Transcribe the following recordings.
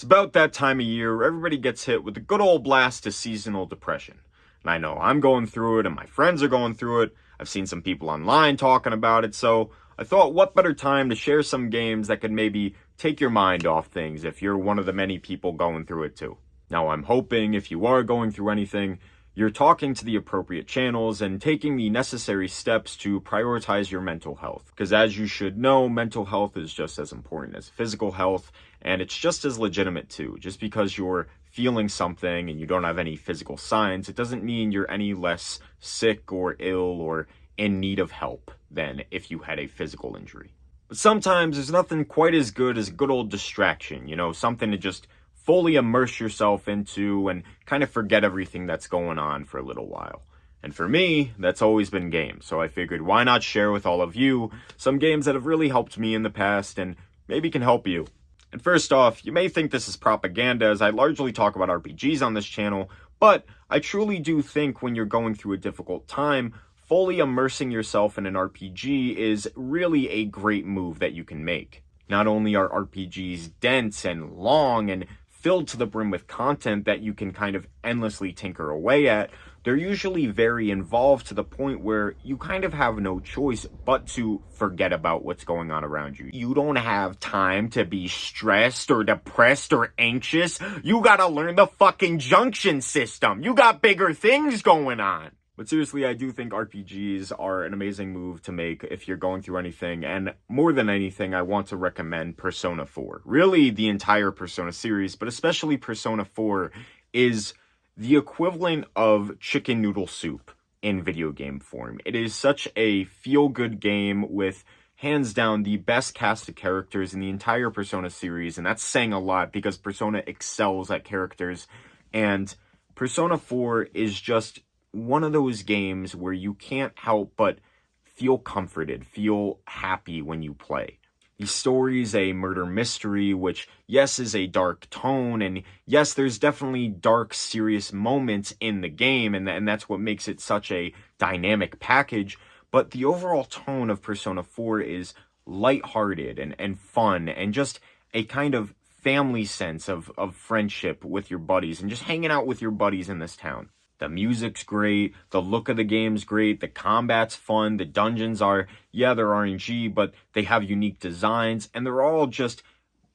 It's about that time of year where everybody gets hit with a good old blast of seasonal depression. And I know I'm going through it and my friends are going through it. I've seen some people online talking about it, so I thought what better time to share some games that could maybe take your mind off things if you're one of the many people going through it too. Now I'm hoping if you are going through anything, you're talking to the appropriate channels and taking the necessary steps to prioritize your mental health. Because as you should know, mental health is just as important as physical health, and it's just as legitimate too. Just because you're feeling something and you don't have any physical signs, it doesn't mean you're any less sick or ill or in need of help than if you had a physical injury. But sometimes there's nothing quite as good as a good old distraction, something to just fully immerse yourself into and kind of forget everything that's going on for a little while. And for me, that's always been games. So I figured why not share with all of you some games that have really helped me in the past and maybe can help you. And first off, you may think this is propaganda as I largely talk about RPGs on this channel, but I truly do think when you're going through a difficult time, fully immersing yourself in an RPG is really a great move that you can make. Not only are RPGs dense and long and filled to the brim with content that you can kind of endlessly tinker away at, they're usually very involved to the point where you kind of have no choice but to forget about what's going on around you. You don't have time to be stressed or depressed or anxious. You gotta learn the fucking junction system. You got bigger things going on. But seriously, I do think RPGs are an amazing move to make if you're going through anything, and more than anything, I want to recommend Persona 4. Really, the entire Persona series, but especially Persona 4 is the equivalent of chicken noodle soup in video game form. It is such a feel-good game with, hands down, the best cast of characters in the entire Persona series, and that's saying a lot because Persona excels at characters, and Persona 4 is just one of those games where you can't help but feel comforted, feel happy when you play. The story is a murder mystery, which, yes, is a dark tone, and yes, there's definitely dark, serious moments in the game, and that's what makes it such a dynamic package, but the overall tone of Persona 4 is lighthearted and fun, and just a kind of family sense of friendship with your buddies, and just hanging out with your buddies in this town. The music's great, the look of the game's great, the combat's fun, the dungeons are, yeah, they're RNG, but they have unique designs, and they're all just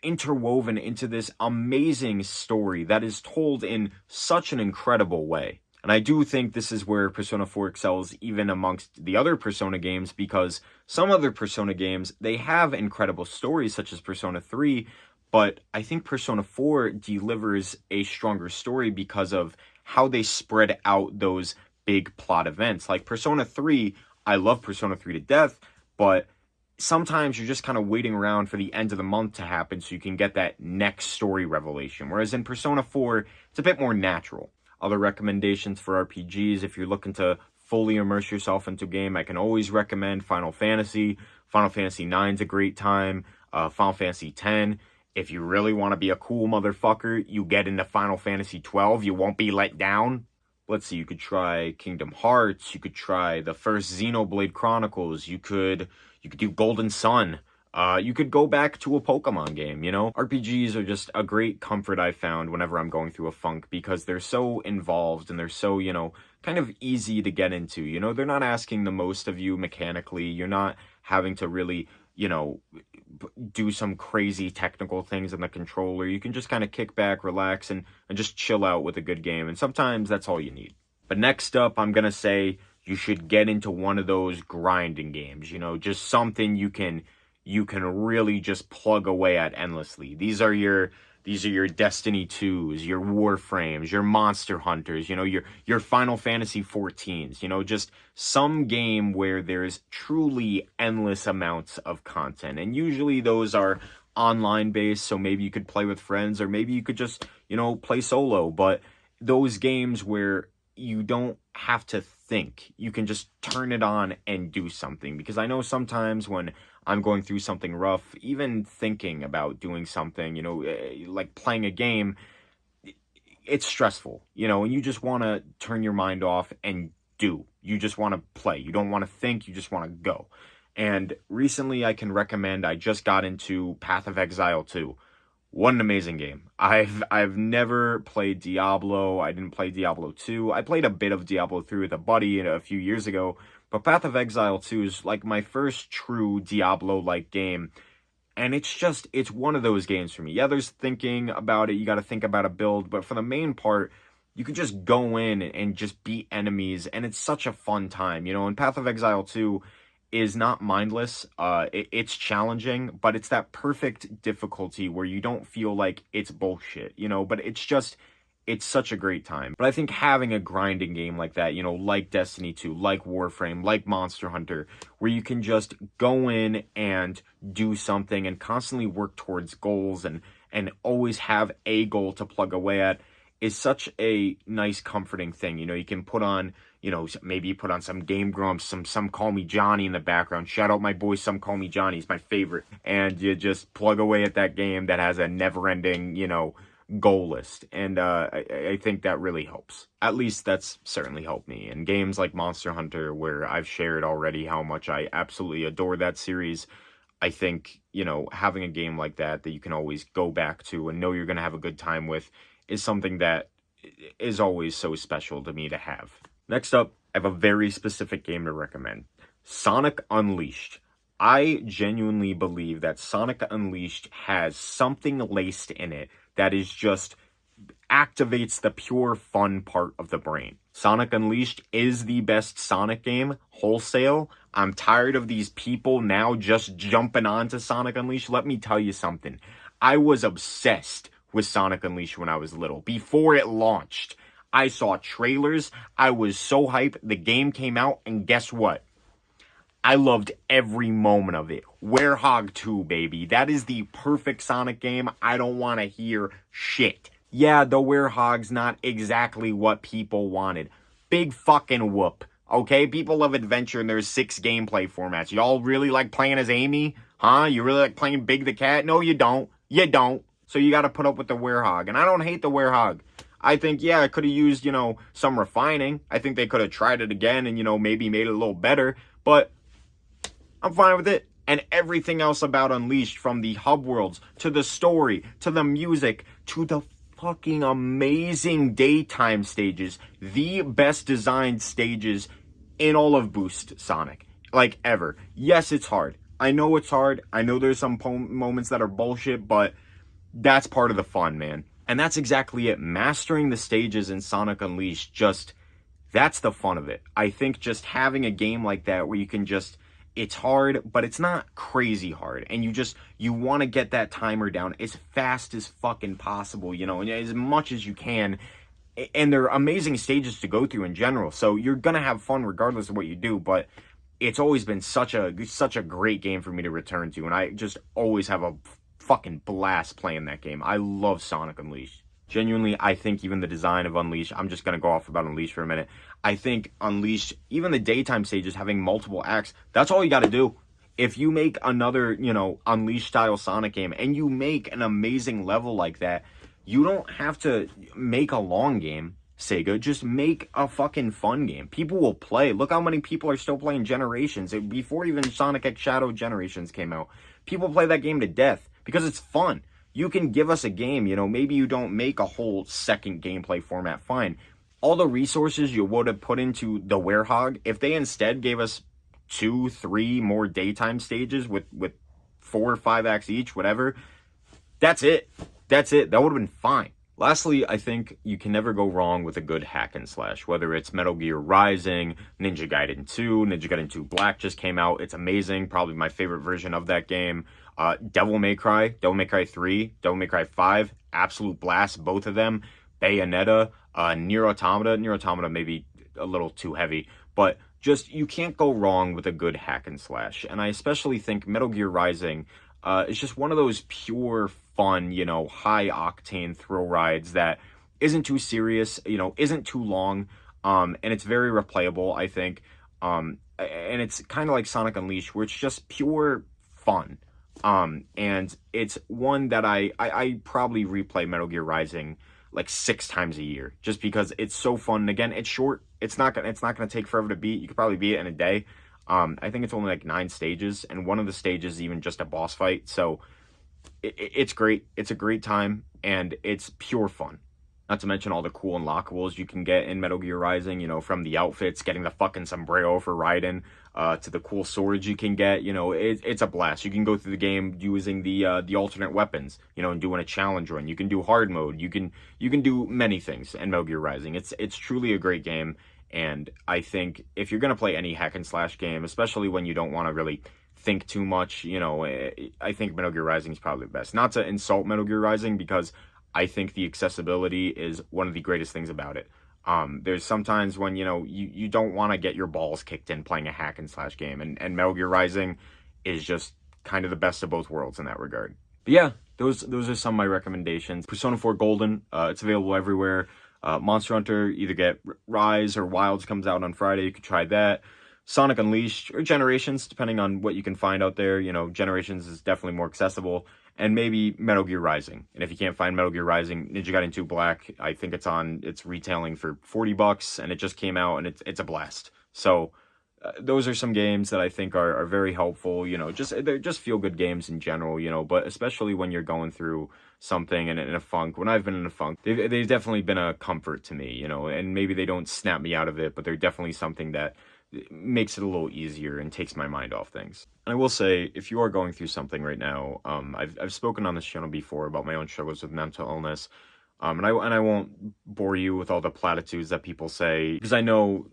interwoven into this amazing story that is told in such an incredible way. And I do think this is where Persona 4 excels even amongst the other Persona games, because some other Persona games, they have incredible stories such as Persona 3, but I think Persona 4 delivers a stronger story because of how they spread out those big plot events. Like Persona 3, I love Persona 3 to death, but sometimes you're just kind of waiting around for the end of the month to happen so you can get that next story revelation. Whereas in Persona 4, it's a bit more natural. Other recommendations for RPGs, if you're looking to fully immerse yourself into a game, I can always recommend Final Fantasy. Final Fantasy 9's a great time. Final Fantasy 10. If you really want to be a cool motherfucker, you get into Final Fantasy 12, you won't be let down. Let's see, you could try Kingdom Hearts, you could try the first Xenoblade Chronicles, you could do Golden Sun, you could go back to a Pokemon game, RPGs are just a great comfort I found whenever I'm going through a funk because they're so involved and they're so, kind of easy to get into, they're not asking the most of you mechanically, you're not having to really, do some crazy technical things on the controller. You can just kind of kick back, relax, and just chill out with a good game. And sometimes that's all you need. But next up, I'm going to say you should get into one of those grinding games, just something you can really just plug away at endlessly. These are your Destiny 2s, your Warframes, your Monster Hunters, your Final Fantasy 14s, just some game where there's truly endless amounts of content. And usually those are online based, so maybe you could play with friends or maybe you could just, play solo. But those games where you don't have to think, you can just turn it on and do something. Because I know sometimes when I'm going through something rough, even thinking about doing something, like playing a game, it's stressful, and you just want to turn your mind off and do. You just want to play. You don't want to think, you just want to go. And recently I can recommend, I just got into Path of Exile 2. What an amazing game. I've never played Diablo. I didn't play Diablo 2. I played a bit of Diablo 3 with a buddy a few years ago, but Path of Exile 2 is like my first true Diablo-like game. And it's one of those games for me. Yeah, there's thinking about it. You got to think about a build, but for the main part, you could just go in and just beat enemies, and it's such a fun time, you know. And Path of Exile 2 is not mindless. It's challenging, but it's that perfect difficulty where you don't feel like it's bullshit, you know. But it's such a great time. But I think having a grinding game like that, you know, like Destiny 2, like Warframe, like Monster Hunter, where you can just go in and do something and constantly work towards goals and always have a goal to plug away at, is such a nice, comforting thing. You know, you can put on, you know, maybe you put on some Game Grumps, some Call Me Johnny in the background. Shout out my boy, Some Call Me Johnny. He's my favorite. And you just plug away at that game that has a never-ending, you know, goal list. And I think that really helps. At least that's certainly helped me. And games like Monster Hunter, where I've shared already how much I absolutely adore that series, I think, you know, having a game like that you can always go back to and know you're going to have a good time with is something that is always so special to me to have. Next up, I have a very specific game to recommend. Sonic Unleashed. I genuinely believe that Sonic Unleashed has something laced in it that is just activates the pure fun part of the brain. Sonic Unleashed is the best Sonic game, wholesale. I'm tired of these people now just jumping onto Sonic Unleashed. Let me tell you something. I was obsessed with Sonic Unleashed when I was little. Before it launched, I saw trailers. I was so hyped. The game came out, and guess what? I loved every moment of it. Werehog 2, baby. That is the perfect Sonic game. I don't want to hear shit. Yeah, the Werehog's not exactly what people wanted. Big fucking whoop. Okay, people love adventure and there's 6 gameplay formats. Y'all really like playing as Amy? Huh? You really like playing Big the Cat? No, you don't. You don't. So you gotta put up with the Werehog. And I don't hate the Werehog. I think, yeah, it could have used, you know, some refining. I think they could have tried it again and, you know, maybe made it a little better. But I'm fine with it. And everything else about Unleashed, from the hub worlds, to the story, to the music, to the fucking amazing daytime stages. The best designed stages in all of Boost Sonic. Like, ever. Yes, it's hard. I know it's hard. I know there's some moments that are bullshit, but that's part of the fun, man. And that's exactly it. Mastering the stages in Sonic Unleashed, that's the fun of it. I think just having a game like that where you can just, it's hard, but it's not crazy hard. And you want to get that timer down as fast as fucking possible, you know, and as much as you can. And they're amazing stages to go through in general. So you're going to have fun regardless of what you do, but it's always been such a great game for me to return to. And I just always have a fucking blast playing that game. I love Sonic Unleashed. Genuinely, I think even the design of Unleashed, I'm just going to go off about Unleashed for a minute. I think Unleashed, even the daytime stages having multiple acts, that's all you got to do. If you make another, you know, Unleashed style Sonic game and you make an amazing level like that, you don't have to make a long game, Sega. Just make a fucking fun game. People will play. Look how many people are still playing Generations. Before even Sonic X Shadow Generations came out, people play that game to death because it's fun. You can give us a game, you know, maybe you don't make a whole second gameplay format, fine. All the resources you would have put into the Werehog, if they instead gave us 2, 3 more daytime stages with 4 or 5 acts each, whatever, that's it. That's it. That would have been fine. Lastly, I think you can never go wrong with a good hack and slash, whether it's Metal Gear Rising, Ninja Gaiden 2, Ninja Gaiden 2 Black just came out. It's amazing. Probably my favorite version of that game. Devil May Cry 3, Devil May Cry 5, absolute blast, both of them. Bayonetta, Nier Automata maybe a little too heavy, but just, you can't go wrong with a good hack and slash. And I especially think Metal Gear Rising is just one of those pure fun, you know, high octane thrill rides that isn't too serious, you know, isn't too long, and it's very replayable, I think. And it's kind of like Sonic Unleashed, where it's just pure fun. And it's one that I probably replay Metal Gear Rising like 6 times a year, just because it's so fun. And again, it's short. It's not gonna take forever to beat. You could probably beat it in a day. I think it's only like 9 stages, and one of the stages is even just a boss fight. So it's great. It's a great time, and it's pure fun. Not to mention all the cool unlockables you can get in Metal Gear Rising, you know, from the outfits, getting the fucking sombrero for Raiden, to the cool swords you can get, you know, it's a blast. You can go through the game using the alternate weapons, you know, and doing a challenge run. You can do hard mode. You can do many things in Metal Gear Rising. It's truly a great game, and I think if you're gonna play any hack and slash game, especially when you don't want to really think too much, you know, I think Metal Gear Rising is probably the best. Not to insult Metal Gear Rising, because I think the accessibility is one of the greatest things about it. There's sometimes when, you know, you don't want to get your balls kicked in playing a hack and slash game, and Metal Gear Rising is just kind of the best of both worlds in that regard. But yeah, those are some of my recommendations. Persona 4 Golden, it's available everywhere. Monster Hunter, either get Rise or Wilds comes out on Friday, you could try that. Sonic Unleashed, or Generations, depending on what you can find out there. You know, Generations is definitely more accessible. And maybe Metal Gear Rising. And if you can't find Metal Gear Rising, Ninja Gaiden 2 Black, I think it's retailing for $40, and it just came out, and it's a blast. So those are some games that I think are very helpful. You know, they're just feel good games in general. You know, but especially when you're going through something in a funk. When I've been in a funk, they've definitely been a comfort to me. You know, and maybe they don't snap me out of it, but they're definitely something that makes it a little easier and takes my mind off things. And I will say, if you are going through something right now, I've spoken on this channel before about my own struggles with mental illness, and I won't bore you with all the platitudes that people say, because I know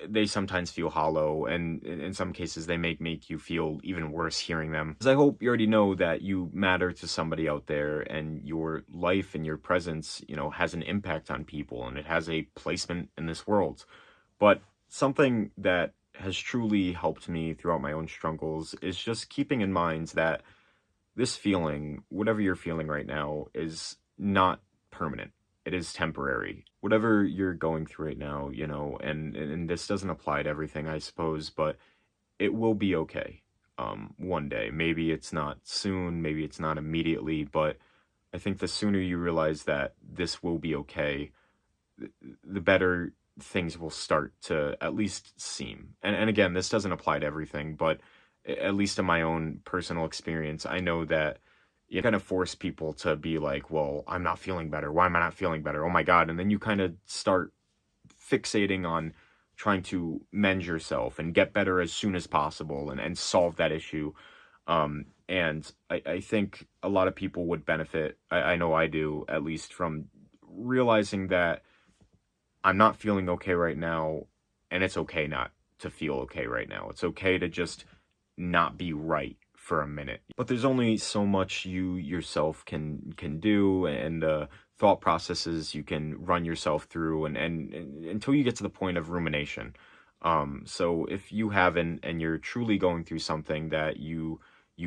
they sometimes feel hollow, and in some cases they make you feel even worse hearing them. Because I hope you already know that you matter to somebody out there, and your life and your presence, you know, has an impact on people, and it has a placement in this world. But something that has truly helped me throughout my own struggles is just keeping in mind that this feeling, whatever you're feeling right now, is not permanent. It is temporary. Whatever you're going through right now, you know, and this doesn't apply to everything, I suppose, but it will be okay. One day. Maybe it's not soon, maybe it's not immediately, but I think the sooner you realize that this will be okay, the better things will start to at least seem. And again, this doesn't apply to everything, but at least in my own personal experience, I know that you kind of force people to be like, well, I'm not feeling better. Why am I not feeling better? Oh my God. And then you kind of start fixating on trying to mend yourself and get better as soon as possible and solve that issue. And I think a lot of people would benefit, I know I do, at least, from realizing that I'm not feeling okay right now, and it's okay not to feel okay right now. It's okay to just not be right for a minute. But there's only so much you yourself can do, and thought processes you can run yourself through, and until you get to the point of rumination. So if you haven't, and you're truly going through something that you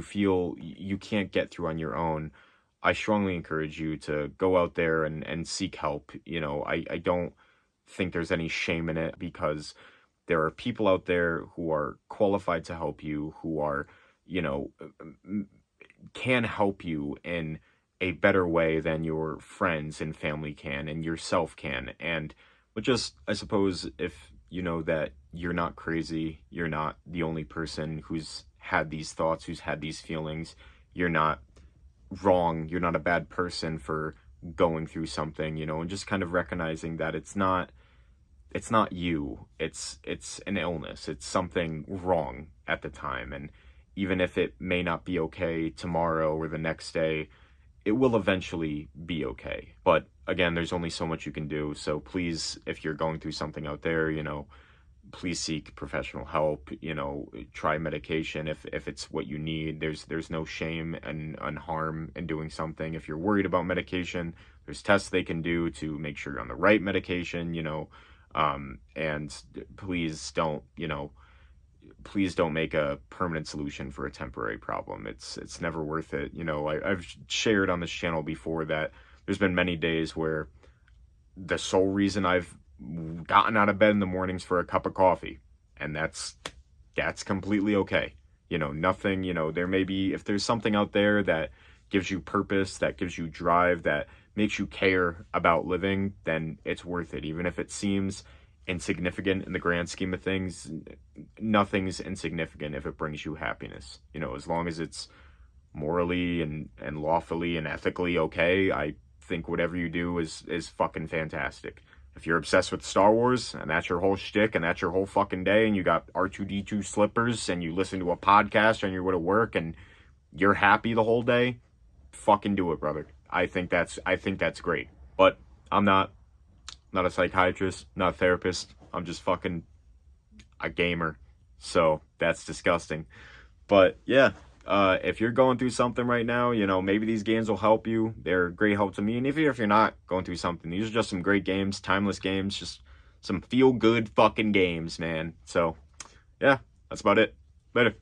feel you can't get through on your own, I strongly encourage you to go out there and seek help. You know, I don't think there's any shame in it, because there are people out there who are qualified to help you, who are, you know, can help you in a better way than your friends and family can, and yourself can. And but just, I suppose, if you know that you're not crazy, you're not the only person who's had these thoughts, who's had these feelings, you're not wrong, you're not a bad person for going through something, you know, and just kind of recognizing that it's not you, it's an illness, it's something wrong at the time, and even if it may not be okay tomorrow or the next day, it will eventually be okay. But again, there's only so much you can do, so please, if you're going through something out there, you know, please seek professional help, you know, try medication if it's what you need. There's no shame and harm in doing something. If you're worried about medication, there's tests they can do to make sure you're on the right medication, you know, and please don't make a permanent solution for a temporary problem. It's never worth it. You know, I've shared on this channel before that there's been many days where the sole reason I've gotten out of bed in the mornings for a cup of coffee, and that's completely okay. You know, nothing, you know, there may be, if there's something out there that gives you purpose, that gives you drive, that makes you care about living, then it's worth it. Even if it seems insignificant in the grand scheme of things, nothing's insignificant if it brings you happiness. You know, as long as it's morally and lawfully and ethically okay. I think whatever you do is fucking fantastic. If you're obsessed with Star Wars and that's your whole shtick and that's your whole fucking day and you got R2D2 slippers and you listen to a podcast and you're going to work and you're happy the whole day, fucking do it, brother. I think that's great. But I'm not a psychiatrist, not a therapist. I'm just fucking a gamer. So that's disgusting. But yeah, if you're going through something right now, you know, maybe these games will help you. They're a great help to me. And even if you're not going through something, these are just some great games, timeless games, just some feel-good fucking games, man. So yeah, that's about it. Later.